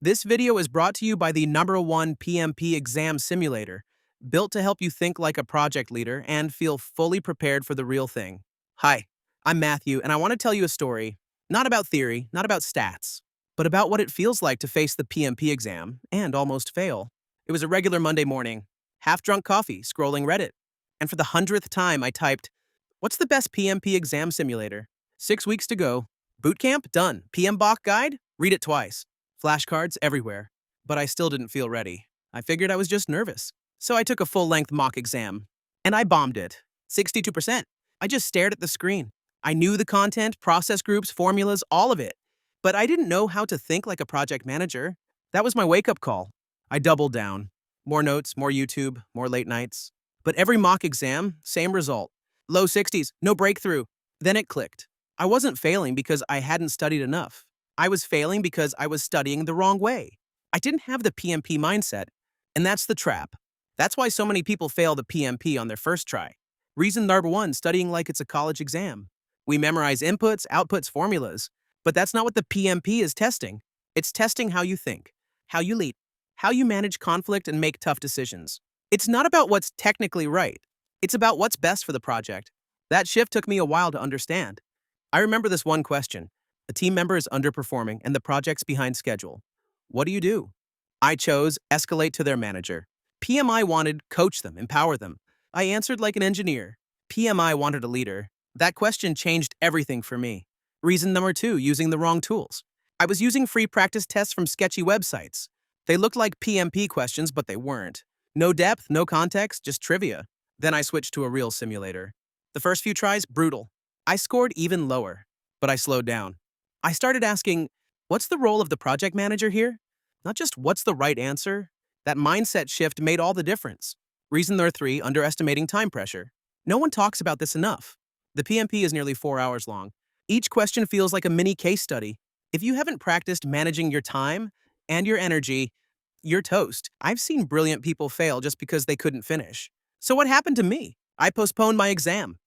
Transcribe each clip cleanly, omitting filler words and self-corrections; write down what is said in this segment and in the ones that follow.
This video is brought to you by the #1 PMP exam simulator, built to help you think like a project leader and feel fully prepared for the real thing. Hi, I'm Matthew, and I want to tell you a story, not about theory, not about stats, but about what it feels like to face the PMP exam and almost fail. It was a regular Monday morning, half-drunk coffee, scrolling Reddit, and for the 100th time I typed, "What's the best PMP exam simulator? 6 weeks to go. Bootcamp? Done. PMBOK guide? Read it twice. Flashcards everywhere." But I still didn't feel ready. I figured I was just nervous. So I took a full-length mock exam. And I bombed it. 62%. I just stared at the screen. I knew the content, process groups, formulas, all of it. But I didn't know how to think like a project manager. That was my wake-up call. I doubled down. More notes, more YouTube, more late nights. But every mock exam, same result. Low 60s, no breakthrough. Then it clicked. I wasn't failing because I hadn't studied enough. I was failing because I was studying the wrong way. I didn't have the PMP mindset, and that's the trap. That's why so many people fail the PMP on their first try. Reason #1, studying like it's a college exam. We memorize inputs, outputs, formulas, but that's not what the PMP is testing. It's testing how you think, how you lead, how you manage conflict and make tough decisions. It's not about what's technically right. It's about what's best for the project. That shift took me a while to understand. I remember this one question. A team member is underperforming and the project's behind schedule. What do you do? I chose escalate to their manager. PMI wanted coach them, empower them. I answered like an engineer. PMI wanted a leader. That question changed everything for me. Reason #2, using the wrong tools. I was using free practice tests from sketchy websites. They looked like PMP questions, but they weren't. No depth, no context, just trivia. Then I switched to a real simulator. The first few tries, brutal. I scored even lower, but I slowed down. I started asking, what's the role of the project manager here? Not just what's the right answer. That mindset shift made all the difference. Reason #3, underestimating time pressure. No one talks about this enough. The PMP is nearly 4 hours long. Each question feels like a mini case study. If you haven't practiced managing your time and your energy, you're toast. I've seen brilliant people fail just because they couldn't finish. So what happened to me? I postponed my exam.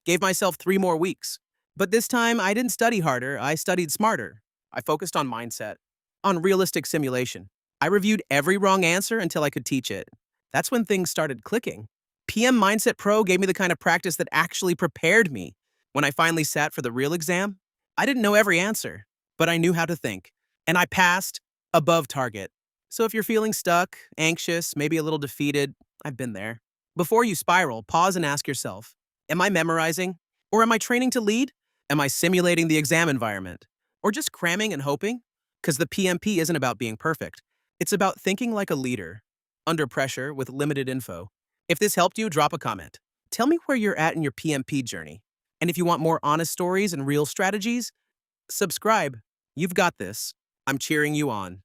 Gave myself 3 more weeks. But this time, I didn't study harder, I studied smarter. I focused on mindset, on realistic simulation. I reviewed every wrong answer until I could teach it. That's when things started clicking. PM Mindset Pro gave me the kind of practice that actually prepared me. When I finally sat for the real exam, I didn't know every answer, but I knew how to think. And I passed above target. So if you're feeling stuck, anxious, maybe a little defeated, I've been there. Before you spiral, pause and ask yourself, am I memorizing? Or am I training to lead? Am I simulating the exam environment? Or just cramming and hoping? Because the PMP isn't about being perfect. It's about thinking like a leader, under pressure with limited info. If this helped you, drop a comment. Tell me where you're at in your PMP journey. And if you want more honest stories and real strategies, subscribe. You've got this. I'm cheering you on.